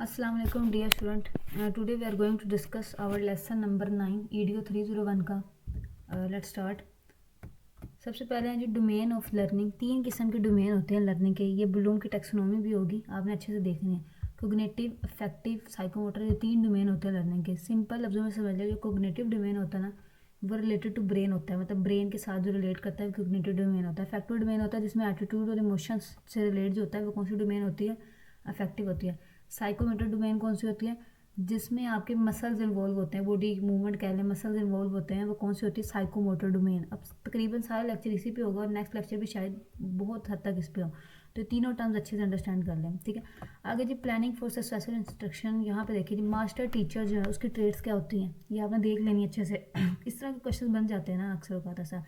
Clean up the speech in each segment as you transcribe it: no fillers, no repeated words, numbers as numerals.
अस्सलाम वालेकुम dear student. Today we are going to discuss our lesson number 9 EDO 301 का। Let's start. सबसे पहले हैं जो डोमेन ऑफ लर्निंग। तीन किस्म के डोमेन होते हैं लर्निंग के। ये ब्लूम की टेक्सोनोमी भी होगी, आपने अच्छे से देखनी है। कोग्निटिव, अफेक्टिव, साइकोमोटर, ये तीन डोमेन होते हैं लर्निंग के। सिंपल लफ्जों में समझ लिया, जो कोग्निटिव डोमेन होता है ना, वो रिलेटेड टू ब्रेन होता है, मतलब ब्रेन के साथ जो रिलेट करता है कोग्निटिव डोमेन होता है। अफेक्टिव डोमेन होता है जिसमें एटीट्यूड और इमोशंस से रिलेट जो होता है वो कौन सी डोमेन होती है? अफेक्टिव होती है। साइकोमोटर डोमेन कौन सी होती है? जिसमें आपके मसल्स इन्वॉल्व होते हैं, बॉडी मूवमेंट कह लें, मसल्स इन्वॉल्व होते हैं, वो कौन सी होती है? Psychomotor domain. अब तकरीबन सारा लेक्चर इसी पे होगा और नेक्स्ट लेक्चर भी शायद बहुत हद तक इस पे हो, तो तीनों टर्म्स अच्छे से अंडरस्टैंड कर लें, ठीक है। आगे जी प्लानिंग फॉर सक्सेसफुल इंस्ट्रक्शन। यहाँ पे देखिए जी मास्टर टीचर जो है उसकी ट्रेड्स क्या होती हैं, ये आपने देख लेनी अच्छे से। इस तरह के क्वेश्चन बन जाते हैं ना अक्सर औकात ऐसा,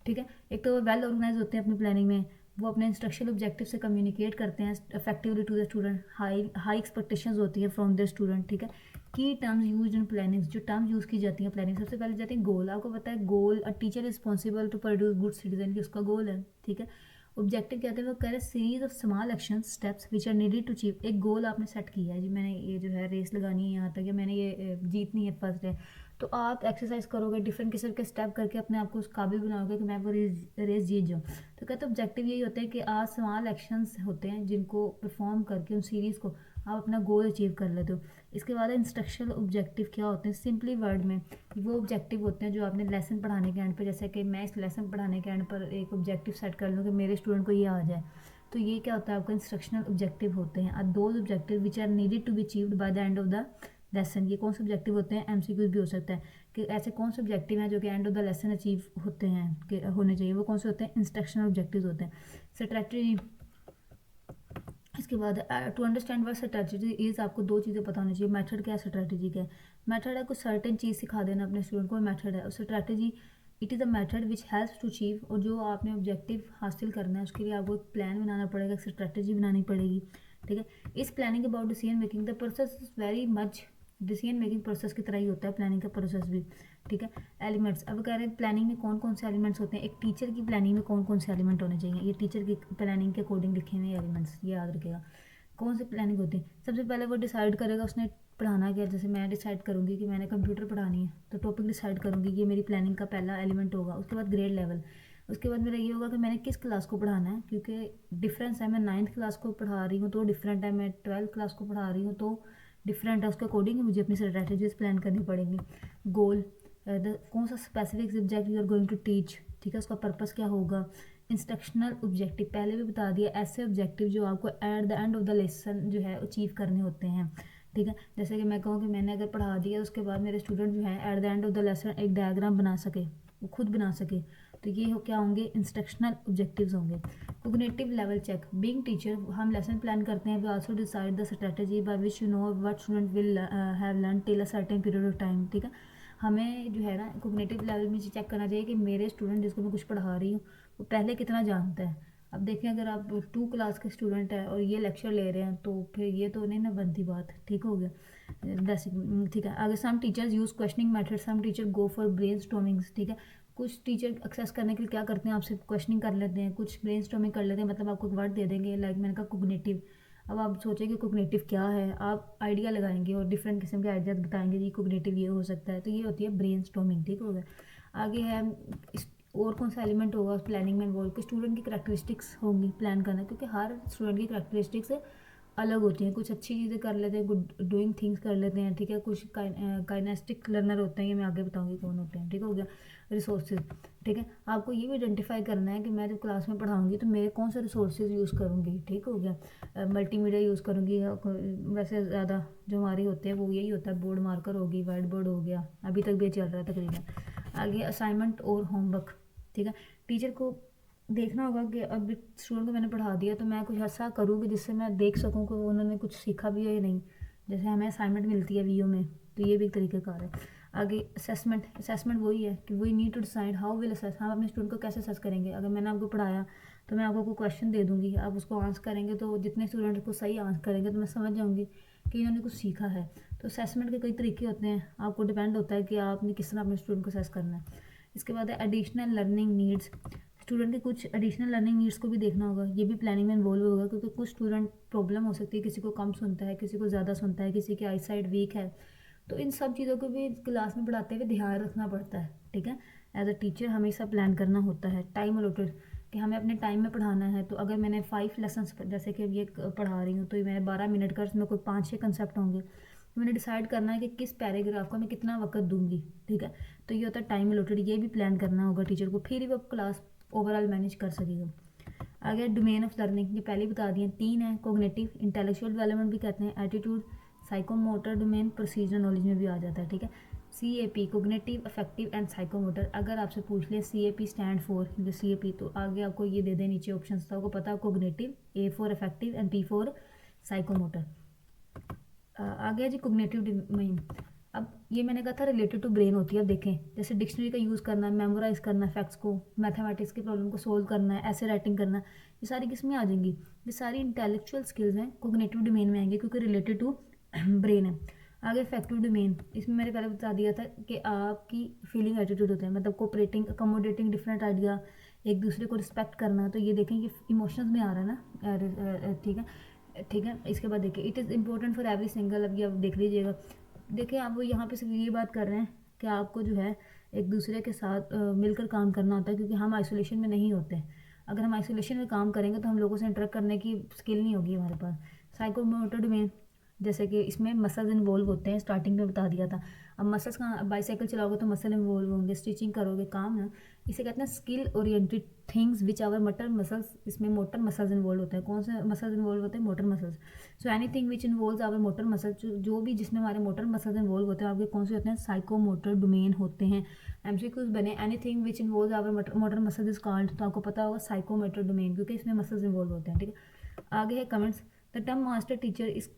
ठीक है। एक तो वो वेल ऑर्गेनाइज होते हैं अपनी प्लानिंग में, वो अपने इंस्ट्रक्शनल ऑब्जेक्टिव से कम्युनिकेट करते हैं effectively to the student. High expectations होती है फ्रॉम द स्टूडेंट, ठीक है। की टर्म्स यूज इन प्लानिंग, जो टर्म्स यूज़ की जाती हैं प्लानिंग, सबसे पहले जाती है गोल। आपको पता है goal, a teacher responsible to produce good citizen, की उसका गोल है, ठीक है। ऑब्जेक्टिव कहते हैं वो कह रहे series of small action steps which are needed to achieve. एक गोल आपने सेट किया है जी, मैंने ये जो है रेस लगानी है यहाँ तक, या मैंने ये जीतनी है फर्स्ट डे, तो आप एक्सरसाइज करोगे, डिफरेंट किस्म के स्टेप करके अपने आप को उस काबिल बनाओगे कि मैं वो रेस जीत जाऊँ। तो कहते हैं ऑब्जेक्टिव यही होता है कि आज स्मॉल एक्शंस होते हैं जिनको परफॉर्म करके उन सीरीज़ को आप अपना गोल अचीव कर लेते हो। इसके बाद इंस्ट्रक्शनल ऑब्जेक्टिव क्या होते हैं? सिंपली वर्ड में वो ऑब्जेक्टिव होते हैं जो आपने लेसन पढ़ाने के एंड पर, जैसे कि मैं इस लेसन पढ़ाने के एंड पर एक ऑब्जेक्टिव सेट कर लूँ कि मेरे स्टूडेंट को ये आ जाए, तो ये क्या होता है आपका इंस्ट्रक्शनल ऑब्जेक्टिव होते हैं। अब those objective which are needed to be achieved by the end of the lesson. ये कौन से ऑब्जेक्टिव होते हैं? एमसीक्यूज भी हो सकता है कि ऐसे कौन से ऑब्जेक्टिव हैं जो कि and of the lesson achieve होते हैं कि होने चाहिए, वो कौन से होते हैं? इंस्ट्रक्शनल ऑब्जेक्टिव होते हैं। स्ट्रेटजी। इसके बाद to understand what strategy is, आपको दो चीज़ें पता होनी चाहिए। मेथड क्या है, स्ट्रेटजी क्या है? मेथड है कुछ सर्टेन चीज़ सिखा देना अपने स्टूडेंट को, मेथड है। और strategy it is a method which helps to achieve, और जो आपने ऑब्जेक्टिव हासिल करना है उसके लिए आपको एक प्लान बनाना पड़ेगा, स्ट्रेटजी बनानी पड़ेगी, ठीक है। इस planning about decision making, the process is very much decision making process की तरह ही होता है प्लानिंग का प्रोसेस भी, ठीक है। एलिमेंट्स, अब कह रहे हैं प्लानिंग में कौन कौन से एलिमेंट्स होते हैं, एक टीचर की प्लानिंग में कौन कौन से एलिमेंट होने चाहिए, ये टीचर की प्लानिंग के अकॉर्डिंग लिखे हुए एलिमेंट्स, ये याद रखेगा। कौन सी प्लानिंग होती है? सबसे पहले वो डिसाइड करेगा उसने पढ़ाना क्या। जैसे मैं डिसाइड करूँगी कि मैंने कंप्यूटर पढ़ानी है, तो टॉपिक डिसाइड करूँगी, ये मेरी प्लानिंग का पहला एलिमेंट होगा। उसके बाद ग्रेड लेवल, उसके बाद मेरा ये होगा कि मैंने किस क्लास को पढ़ाना है, क्योंकि डिफरेंस है, मैं 9th क्लास को पढ़ा रही हूँ तो डिफरेंट है, मैं 12th क्लास को पढ़ा रही हूँ तो डिफरेंट है, उसके अकॉर्डिंग मुझे अपनी स्ट्रेटजीज प्लान करनी पड़ेंगी। गोल, कौन सा specific subject you are going to teach, ठीक है, उसका पर्पस क्या होगा। इंस्ट्रक्शनल ऑब्जेक्टिव पहले भी बता दिया, ऐसे ऑब्जेक्टिव जो आपको at the end of the lesson जो है अचीव करने होते हैं, ठीक है। जैसे कि मैं कहूँ कि मैंने अगर पढ़ा दिया उसके बाद मेरे स्टूडेंट जो है at the end of the lesson एक डायग्राम बना सके, वो खुद बना सके, तो ये क्या होंगे? इंस्ट्रक्शनल ऑब्जेक्टिव्स होंगे। Cognitive level check, being teacher हम लेसन प्लान करते हैं, we also decide the strategy by which you know what student will have learn till a certain period of time, ठीक है। हमें जो है ना कोग्निटिव लेवल में चेक करना चाहिए कि मेरे स्टूडेंट जिसको मैं कुछ पढ़ा रही हूँ वो पहले कितना जानता है। अब देखें अगर आप 2 क्लास के स्टूडेंट हैं और ये लेक्चर ले रहे हैं तो फिर ये तो नहीं ना बनती बात, ठीक हो गया। ठीक है। आगे some teachers use questioning method, some teacher go for brainstormings, ठीक है। कुछ टीचर एक्सेस करने के लिए क्या करते हैं, आपसे क्वेश्चनिंग कर लेते हैं, कुछ ब्रेनस्टॉर्मिंग कर लेते हैं, मतलब आपको एक वर्ड दे देंगे लाइक मैंने कहा कोग्निटिव। अब आप सोचेंगे कोग्निटिव क्या है, आप आइडिया लगाएंगे और डिफरेंट किस्म के आइडियाज बताएंगे जी कोग्निटिव ये हो सकता है, तो ये होती है ब्रेनस्टॉर्मिंग, ठीक हो गया। आगे है और कौन सा एलिमेंट होगा उस प्लानिंग में इन्वॉल्व, कि स्टूडेंट की करैक्टरिस्टिक्स होंगी प्लान करना, क्योंकि हर स्टूडेंट की करैक्टरिस्टिक्स अलग होती हैं। कुछ अच्छी चीज़ें कर लेते हैं, गुड डूइंग थिंग्स कर लेते हैं, ठीक है। कुछ काइनेस्टिक लर्नर होते हैं, ये मैं आगे बताऊंगी कौन होते हैं, ठीक हो गया। रिसोर्सेज, ठीक है, आपको ये भी आइडेंटिफाई करना है कि मैं जब क्लास में पढ़ाऊंगी तो मेरे कौन से रिसोर्सेज यूज़ करूँगी, ठीक हो गया। मल्टीमीडिया यूज़ करूँगी, वैसे ज़्यादा जो हमारे होते हैं वो यही होता है, बोर्ड मार्कर होगी, वाइट बोर्ड हो गया, अभी तक भी ये चल रहा है तकरीबन। आगे असाइनमेंट और होमवर्क, ठीक है। टीचर को देखना होगा कि अब स्टूडेंट को मैंने पढ़ा दिया तो मैं कुछ ऐसा करूँ कि जिससे मैं देख सकूँ कि उन्होंने कुछ सीखा भी है या नहीं। जैसे हमें असाइनमेंट मिलती है वीओ में, तो ये भी एक तरीक़ेकार है। आगे असेसमेंट, असेसमेंट वही है कि we need to decide how will assess, हम अपने स्टूडेंट को कैसे असेस करेंगे। अगर मैंने आपको पढ़ाया तो मैं आपको कोई क्वेश्चन दे दूँगी, आप उसको आंसर करेंगे, तो जितने स्टूडेंट को सही आंसर करेंगे तो मैं समझ जाऊँगी कि इन्होंने कुछ सीखा है। तो असेसमेंट के कई तरीके होते हैं, आपको डिपेंड होता है कि आपने किस तरह अपने स्टूडेंट को असेस करना है। इसके बाद है एडिशनल लर्निंग नीड्स, स्टूडेंट के कुछ एडिशनल लर्निंग नीड्स को भी देखना होगा, ये भी प्लानिंग में इन्वॉल्व होगा, क्योंकि कुछ स्टूडेंट प्रॉब्लम हो सकती है, किसी को कम सुनता है, किसी को ज़्यादा सुनता है, किसी की आई साइड वीक है, तो इन सब चीज़ों को भी क्लास में पढ़ाते हुए ध्यान रखना पड़ता है, ठीक है। एज अ टीचर हमेशा प्लान करना होता है टाइम अलोटेड, कि हमें अपने टाइम में पढ़ाना है। तो अगर मैंने 5 लेसन्स जैसे कि ये पढ़ा रही हूँ, तो मैंने 12 मिनट का, उसमें कोई 5-6 कंसेप्ट होंगे, तो मैंने डिसाइड करना है कि किस पैराग्राफ को मैं कितना वक्त दूंगी, ठीक है। तो ये होता है टाइम अलोटेड, ये भी प्लान करना होगा टीचर को, फिर ही वो क्लास ओवरऑल मैनेज कर सकेगा। आगे डोमेन ऑफ लर्निंग, ये पहले ही बता दिए, 3 है। कोग्निटिव, इंटेलेक्चुअल डेवलपमेंट भी कहते हैं, attitude, psychomotor domain, procedure knowledge में भी आ जाता है, ठीक है। CAP, cognitive, affective and psychomotor. अगर आपसे पूछ ले CAP स्टैंड फॉर, जो CAP, तो आगे आपको ये दे दे नीचे ऑप्शन, तो आपको पता है cognitive, A for affective and P for psychomotor. आगे है जी कोग्निटिव डोमेन। अब ये मैंने कहा था रिलेटेड टू ब्रेन होती है। अब देखें, जैसे डिक्शनरी का यूज़ करना है, मेमोराइज करना है फैक्ट्स को, मैथमेटिक्स की प्रॉब्लम को सोल्व करना है, ऐसे राइटिंग करना, ये सारी किस में आ जाएंगी, ये सारी इंटेलेक्चुअल स्किल्स हैं, कोग्निटिव डोमेन में आएंगे, क्योंकि रिलेटेड टू ब्रेन है। आगे इफेक्टिव डोमेन, इसमें मैंने पहले बता दिया था कि आपकी फीलिंग एटीट्यूड होता है, मतलब कोऑपरेटिंग, अकोमोडेटिंग डिफरेंट आइडिया, एक दूसरे को रिस्पेक्ट करना, तो ये देखें ये इमोशंस में आ रहा है ना, ठीक है, ठीक है। इसके बाद देखिए it is important for every single, अब ये आप देख लीजिएगा, देखिए आप वो यहाँ पे सिर्फ ये बात कर रहे हैं कि आपको जो है एक दूसरे के साथ मिलकर काम करना होता है, क्योंकि हम आइसोलेशन में नहीं होते हैं। अगर हम आइसोलेशन में काम करेंगे तो हम लोगों से इंटरेक्ट करने की स्किल नहीं होगी हमारे पास। साइकोमोटर डोमेन, जैसे कि इसमें मसल्स इन्वॉल्व होते हैं, स्टार्टिंग में बता दिया था। अब मसल्स का बाईसाइकिल चलाओगे तो मसल इन्वॉल्व होंगे, स्टिचिंग करोगे, काम है। इसे कहते हैं skill oriented things which our motor muscles, इसमें मोटर मसल्स इन्वॉल्व होते हैं। कौन से मसल्स इन्वॉल्व होते हैं, motor muscles. So anything which involve our motor muscles, जो भी जिसमें हमारे मोटर मसल्स इन्वॉल्व होते हैं, आपके कौन से होते हैं, साइकोमोटर डोमेन होते हैं। MCQs बने, anything which involve our motor muscles is called, तो आपको पता होगा साइकोमोटर डोमेन, क्योंकि इसमें मसल्स इन्वॉल्व होते हैं, ठीक है। आगे है comments. The term master teacher इस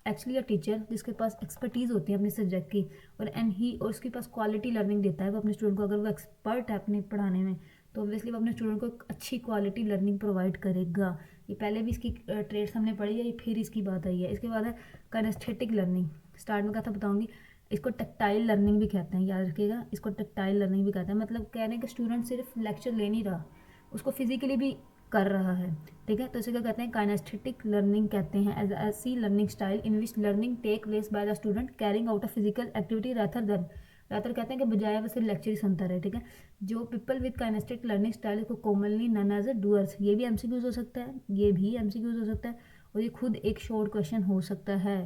एक्चुअली अ टीचर जिसके पास एक्सपर्टीज़ होती है अपने सब्जेक्ट की, और उसके पास क्वालिटी लर्निंग देता है वो अपने स्टूडेंट को। अगर वो एक्सपर्ट है अपने पढ़ाने में, तो ऑब्वियसली वो अपने स्टूडेंट को एक अच्छी क्वालिटी लर्निंग प्रोवाइड करेगा। ये पहले भी इसकी ट्रेड्स हमने पढ़ी है, ये फिर इसकी बात आई है। इसके बाद है काइनेस्थेटिक लर्निंग, स्टार्ट में कहा था बताऊंगी। इसको टेक्टाइल लर्निंग भी कहते हैं, याद रखिएगा, इसको टेक्टाइल लर्निंग भी कहते हैं। मतलब कह रहे हैं कि स्टूडेंट सिर्फ लेक्चर ले नहीं रहा, उसको फिजिकली भी कर रहा है, ठीक है। तो इसे क्या कहते हैं, काइनेस्थेटिक लर्निंग कहते हैं। एज ऐसी learning style in which learning take place by the student carrying out a physical activity rather कहते हैं कि बजाय वो सिर्फ लेक्चर ही सुनता रहे, ठीक है। जो people with kinesthetic learning style को commonly known as a doers, ये भी MCQs हो सकता है, ये भी MCQs हो सकता है, और ये खुद एक शॉर्ट क्वेश्चन हो सकता है,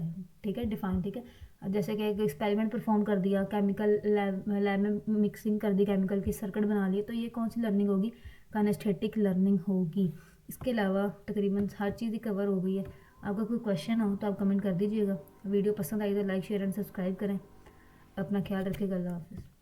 ठीक है, डिफाइन, ठीक है। जैसे कि एक एक्सपेरिमेंट परफॉर्म कर दिया, केमिकल लैब में मिक्सिंग कर दी, केमिकल की सर्किट बना लिए, तो ये कौन सी लर्निंग होगी, काइनेस्थेटिक लर्निंग होगी। इसके अलावा तकरीबन हर चीज़ ही कवर हो गई है। आपका कोई क्वेश्चन हो तो आप कमेंट कर दीजिएगा। वीडियो पसंद आई तो लाइक शेयर एंड सब्सक्राइब करें। अपना ख्याल रखिएगा। अल्लाह हाफिज़।